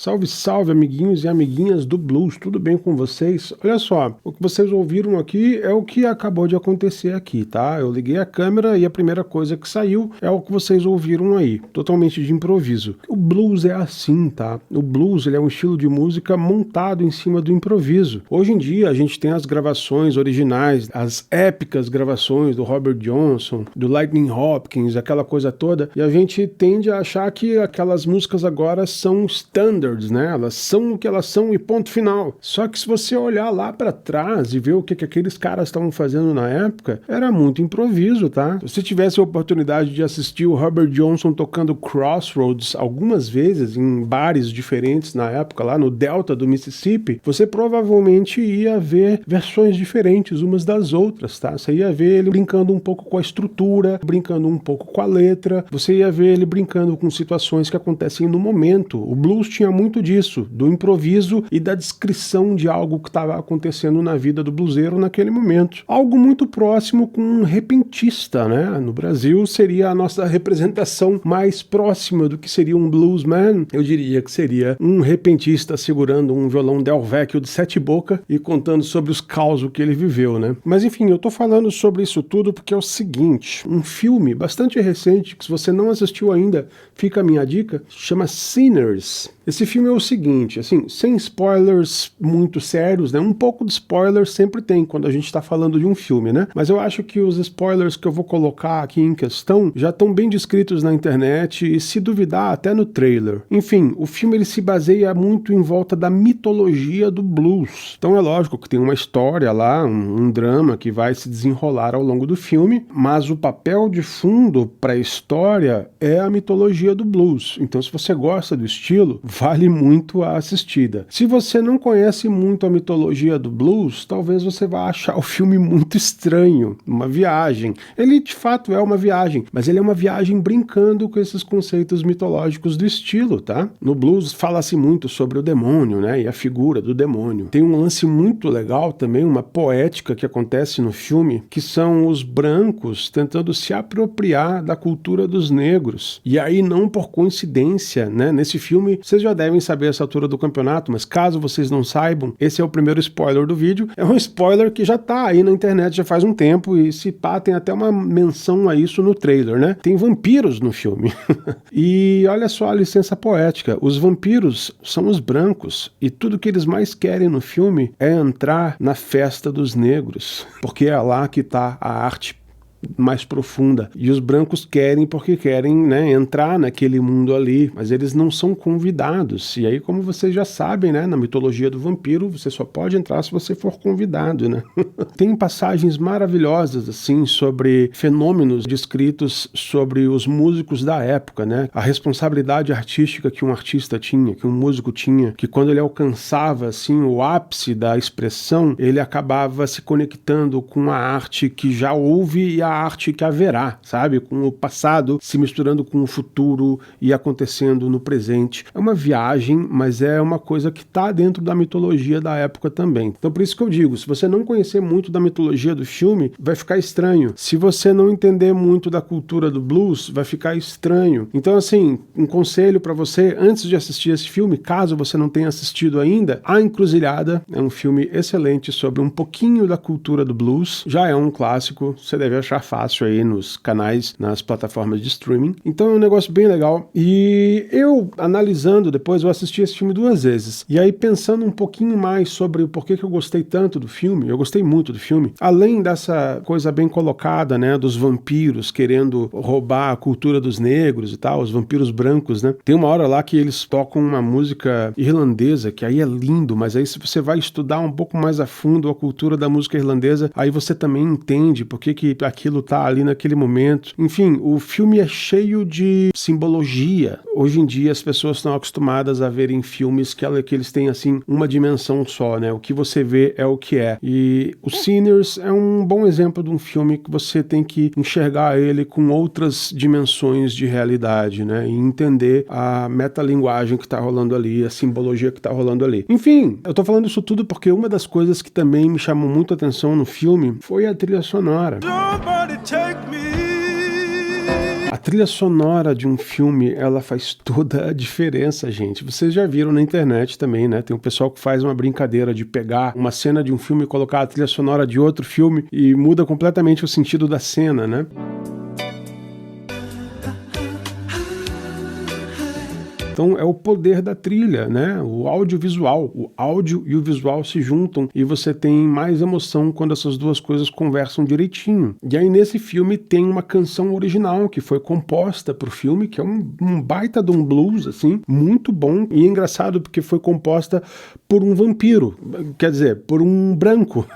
Salve, salve, amiguinhos e amiguinhas do blues, tudo bem com vocês? Olha só, o que vocês ouviram aqui é o que acabou de acontecer aqui, tá? Eu liguei a câmera e a primeira coisa que saiu é o que vocês ouviram aí, totalmente de improviso. O blues é assim, tá? O blues, ele é um estilo de música montado em cima do improviso. Hoje em dia a gente tem as gravações originais, as épicas gravações do Robert Johnson, do Lightning Hopkins, aquela coisa toda, e a gente tende a achar que aquelas músicas agora são standards, né? Elas são o que elas são e ponto final. Só que se você olhar lá pra trás e ver o que aqueles caras estavam fazendo na época, era muito improviso, tá? Se você tivesse a oportunidade de assistir o Robert Johnson tocando Crossroads algumas vezes em bares diferentes na época, lá no delta do Mississippi, você provavelmente ia ver versões diferentes umas das outras, tá? Você ia ver ele brincando um pouco com a estrutura, brincando um pouco com a letra, você ia ver ele brincando com situações que acontecem no momento. O blues tinha muito disso, do improviso e da descrição de algo que estava acontecendo na vida do bluseiro naquele momento. Algo muito próximo com um repentista, né? No Brasil seria a nossa representação mais próxima do que seria um bluesman. Eu diria que seria um repentista segurando um violão Del Vecchio de 7 bocas e contando sobre os causos que ele viveu, né? Mas enfim, eu tô falando sobre isso tudo porque é o seguinte, um filme bastante recente, que se você não assistiu ainda, fica a minha dica, chama Sinners. Esse filme é o seguinte, assim, sem spoilers muito sérios, né? Um pouco de spoiler sempre tem quando a gente está falando de um filme, né? Mas eu acho que os spoilers que eu vou colocar aqui em questão já estão bem descritos na internet e, se duvidar, até no trailer. Enfim, o filme ele se baseia muito em volta da mitologia do blues. Então é lógico que tem uma história lá, um drama que vai se desenrolar ao longo do filme, mas o papel de fundo para a história é a mitologia do blues. Então, se você gosta do estilo, vale muito a assistida. Se você não conhece muito a mitologia do blues, talvez você vá achar o filme muito estranho, uma viagem. Ele de fato é uma viagem, mas ele é uma viagem brincando com esses conceitos mitológicos do estilo, tá? No blues fala-se muito sobre o demônio, né? E a figura do demônio. Tem um lance muito legal também, uma poética que acontece no filme, que são os brancos tentando se apropriar da cultura dos negros. E aí, não por coincidência, né? Nesse filme, vocês já devem saber essa altura do campeonato, mas caso vocês não saibam, esse é o primeiro spoiler do vídeo. É um spoiler que já tá aí na internet já faz um tempo e se pá, tem até uma menção a isso no trailer, né? Tem vampiros no filme. E olha só a licença poética. Os vampiros são os brancos e tudo que eles mais querem no filme é entrar na festa dos negros, porque é lá que tá a arte mais profunda. E os brancos querem porque querem, né, entrar naquele mundo ali, mas eles não são convidados. E aí, como vocês já sabem, né, na mitologia do vampiro, você só pode entrar se você for convidado, né? Tem passagens maravilhosas, assim, sobre fenômenos descritos sobre os músicos da época, né? A responsabilidade artística que um artista tinha, que um músico tinha, que quando ele alcançava, assim, o ápice da expressão, ele acabava se conectando com a arte que já houve e a arte que haverá, sabe? Com o passado se misturando com o futuro e acontecendo no presente. É uma viagem, mas é uma coisa que está dentro da mitologia da época também. Então por isso que eu digo, se você não conhecer muito da mitologia do filme, vai ficar estranho. Se você não entender muito da cultura do blues, vai ficar estranho. Então assim, um conselho para você, antes de assistir esse filme, caso você não tenha assistido ainda, A Encruzilhada é um filme excelente sobre um pouquinho da cultura do blues. Já é um clássico, você deve achar fácil aí nos canais, nas plataformas de streaming. Então é um negócio bem legal. E eu, analisando depois, eu assisti esse filme 2 vezes. E aí, pensando um pouquinho mais sobre o porquê que eu gostei tanto do filme, eu gostei muito do filme, além dessa coisa bem colocada, né, dos vampiros querendo roubar a cultura dos negros e tal, os vampiros brancos, né? Tem uma hora lá que eles tocam uma música irlandesa, que aí é lindo, mas aí se você vai estudar um pouco mais a fundo a cultura da música irlandesa, aí você também entende por que aquilo tá ali naquele momento. Enfim, o filme é cheio de simbologia. Hoje em dia as pessoas estão acostumadas a verem filmes que eles têm assim uma dimensão só, né? O que você vê é o que é. E o Sinners é um bom exemplo de um filme que você tem que enxergar ele com outras dimensões de realidade, né? E entender a metalinguagem que tá rolando ali, a simbologia que tá rolando ali. Enfim, eu tô falando isso tudo porque uma das coisas que também me chamou muito a atenção no filme foi a trilha sonora. A trilha sonora de um filme, ela faz toda a diferença, gente. Vocês já viram na internet também, né? Tem um pessoal que faz uma brincadeira de pegar uma cena de um filme e colocar a trilha sonora de outro filme e muda completamente o sentido da cena, né? Então é o poder da trilha, né? O audiovisual. O áudio e o visual se juntam e você tem mais emoção quando essas duas coisas conversam direitinho. E aí nesse filme tem uma canção original que foi composta pro filme, que é um baita de um blues, assim, muito bom. E é engraçado porque foi composta por um vampiro, quer dizer, por um branco.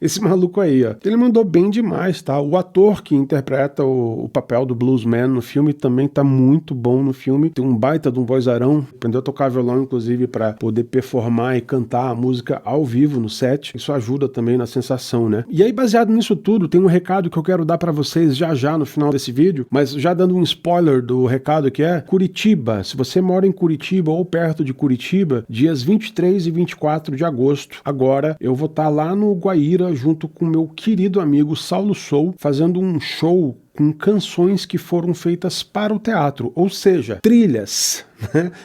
Esse maluco aí, ó. Ele mandou bem demais, tá? O ator que interpreta o papel do bluesman no filme também tá muito bom no filme. Tem um baita de um vozarão, aprendeu a tocar violão, inclusive, para poder performar e cantar a música ao vivo no set. Isso ajuda também na sensação, né? E aí, baseado nisso tudo, tem um recado que eu quero dar para vocês já no final desse vídeo, mas já dando um spoiler do recado que é Curitiba. Se você mora em Curitiba ou perto de Curitiba, dias 23 e 24 de agosto, agora eu vou estar lá no Guaíra junto com meu querido amigo Saulo Sou, fazendo um show com canções que foram feitas para o teatro, ou seja, trilhas.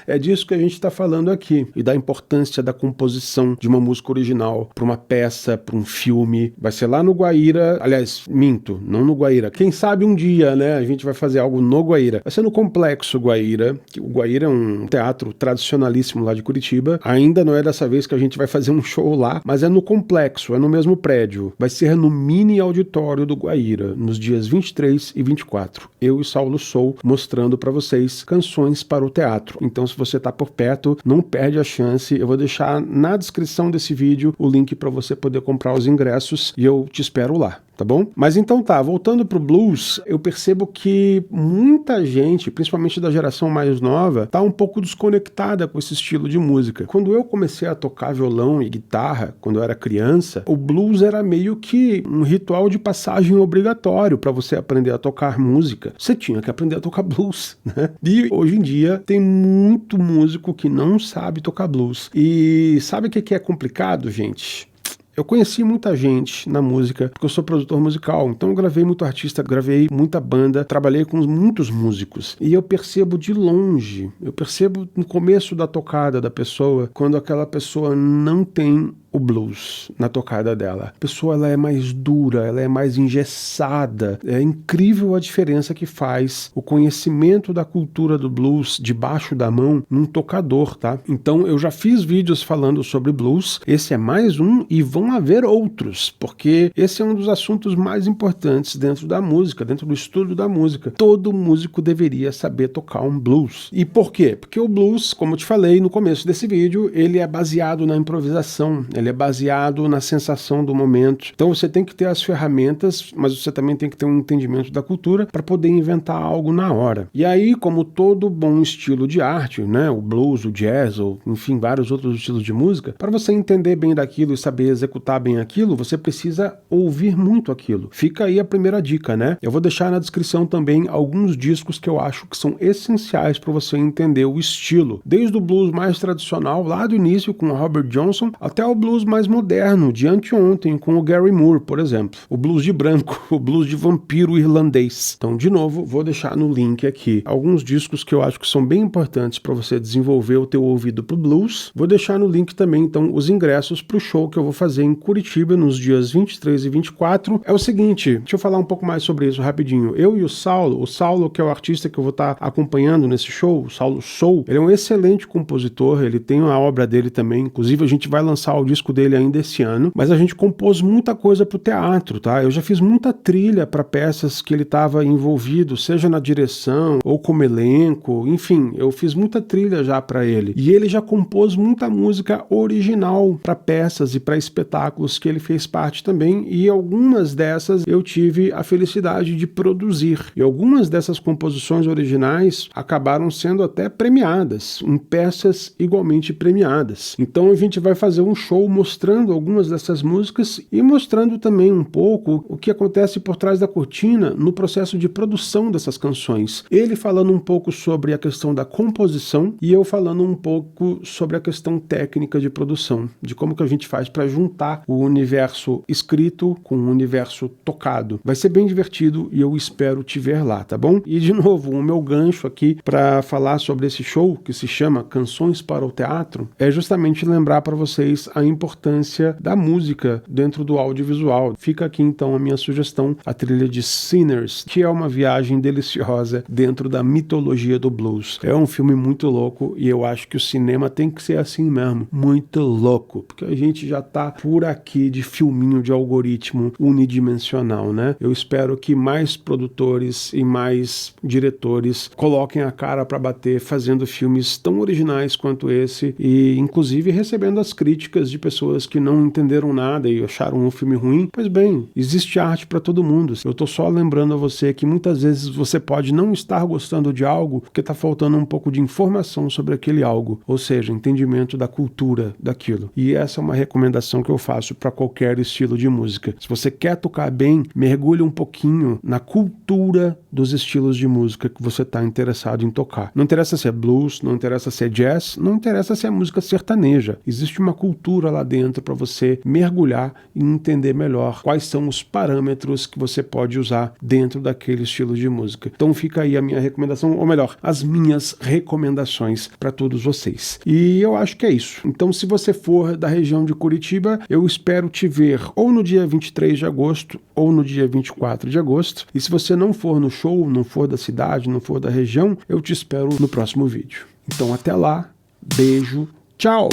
É disso que a gente está falando aqui, e da importância da composição de uma música original para uma peça, para um filme. Vai ser lá no Guaíra, aliás, minto, não no Guaíra. Quem sabe um dia, né, a gente vai fazer algo no Guaíra. Vai ser no Complexo Guaíra, que o Guaíra é um teatro tradicionalíssimo lá de Curitiba. Ainda não é dessa vez que a gente vai fazer um show lá, mas é no Complexo, é no mesmo prédio. Vai ser no mini auditório do Guaíra, nos dias 23 e 24. Eu e Saulo Sou mostrando para vocês canções para o teatro. Então, se você está por perto, não perde a chance. Eu vou deixar na descrição desse vídeo o link para você poder comprar os ingressos e eu te espero lá. Tá bom? Mas então tá, voltando pro blues, eu percebo que muita gente, principalmente da geração mais nova, tá um pouco desconectada com esse estilo de música. Quando eu comecei a tocar violão e guitarra, quando eu era criança, o blues era meio que um ritual de passagem obrigatório para você aprender a tocar música. Você tinha que aprender a tocar blues, né? E hoje em dia tem muito músico que não sabe tocar blues. E sabe o que é complicado, gente? Eu conheci muita gente na música, porque eu sou produtor musical, então eu gravei muito artista, gravei muita banda, trabalhei com muitos músicos. E eu percebo de longe, eu percebo no começo da tocada da pessoa, quando aquela pessoa não tem o blues na tocada dela. A pessoa ela é mais dura, ela é mais engessada. É incrível a diferença que faz o conhecimento da cultura do blues debaixo da mão num tocador, tá? Então eu já fiz vídeos falando sobre blues, esse é mais um e vão haver outros, porque esse é um dos assuntos mais importantes dentro da música, dentro do estudo da música. Todo músico deveria saber tocar um blues. E por quê? Porque o blues, como eu te falei no começo desse vídeo, ele é baseado na improvisação, ele é baseado na sensação do momento. Então você tem que ter as ferramentas, mas você também tem que ter um entendimento da cultura para poder inventar algo na hora. E aí, como todo bom estilo de arte, né, o blues, o jazz, ou enfim, vários outros estilos de música, para você entender bem daquilo e saber executar bem aquilo, você precisa ouvir muito aquilo. Fica aí a primeira dica, né? Eu vou deixar na descrição também alguns discos que eu acho que são essenciais para você entender o estilo. Desde o blues mais tradicional, lá do início com o Robert Johnson, até o blues mais moderno, de anteontem, com o Gary Moore, por exemplo. O blues de branco, o blues de vampiro irlandês. Então, de novo, vou deixar no link aqui alguns discos que eu acho que são bem importantes para você desenvolver o teu ouvido pro blues. Vou deixar no link também, então, os ingressos pro show que eu vou fazer em Curitiba nos dias 23 e 24. É o seguinte, deixa eu falar um pouco mais sobre isso rapidinho. Eu e o Saulo, que é o artista que eu vou estar acompanhando nesse show, o Saulo Sou, ele é um excelente compositor, ele tem a obra dele também, inclusive a gente vai lançar o disco dele ainda esse ano, mas a gente compôs muita coisa pro teatro, tá? Eu já fiz muita trilha para peças que ele estava envolvido, seja na direção ou como elenco, enfim, eu fiz muita trilha já para ele. E ele já compôs muita música original para peças e para espetáculos que ele fez parte também, e algumas dessas eu tive a felicidade de produzir. E algumas dessas composições originais acabaram sendo até premiadas, em peças igualmente premiadas. Então a gente vai fazer um show show mostrando algumas dessas músicas e mostrando também um pouco o que acontece por trás da cortina no processo de produção dessas canções. Ele falando um pouco sobre a questão da composição e eu falando um pouco sobre a questão técnica de produção, de como que a gente faz para juntar o universo escrito com o universo tocado. Vai ser bem divertido e eu espero te ver lá, tá bom? E de novo, o meu gancho aqui para falar sobre esse show, que se chama Canções para o Teatro, é justamente lembrar para vocês a importância da música dentro do audiovisual. Fica aqui então a minha sugestão, a trilha de Sinners, que é uma viagem deliciosa dentro da mitologia do blues. É um filme muito louco e eu acho que o cinema tem que ser assim mesmo, muito louco, porque a gente já tá por aqui de filminho de algoritmo unidimensional, né? Eu espero que mais produtores e mais diretores coloquem a cara para bater fazendo filmes tão originais quanto esse e inclusive recebendo as críticas de pessoas que não entenderam nada e acharam um filme ruim. Pois bem, existe arte para todo mundo. Eu tô só lembrando a você que muitas vezes você pode não estar gostando de algo porque tá faltando um pouco de informação sobre aquele algo, ou seja, entendimento da cultura daquilo. E essa é uma recomendação que eu faço para qualquer estilo de música. Se você quer tocar bem, mergulhe um pouquinho na cultura dos estilos de música que você está interessado em tocar. Não interessa se é blues, não interessa se é jazz, não interessa se é música sertaneja. Existe uma cultura lá dentro para você mergulhar e entender melhor quais são os parâmetros que você pode usar dentro daquele estilo de música. Então fica aí a minha recomendação, ou melhor, as minhas recomendações para todos vocês. E eu acho que é isso. Então se você for da região de Curitiba, eu espero te ver ou no dia 23 de agosto ou no dia 24 de agosto. E se você não for no show, não for da cidade, não for da região, eu te espero no próximo vídeo. Então até lá, beijo, tchau!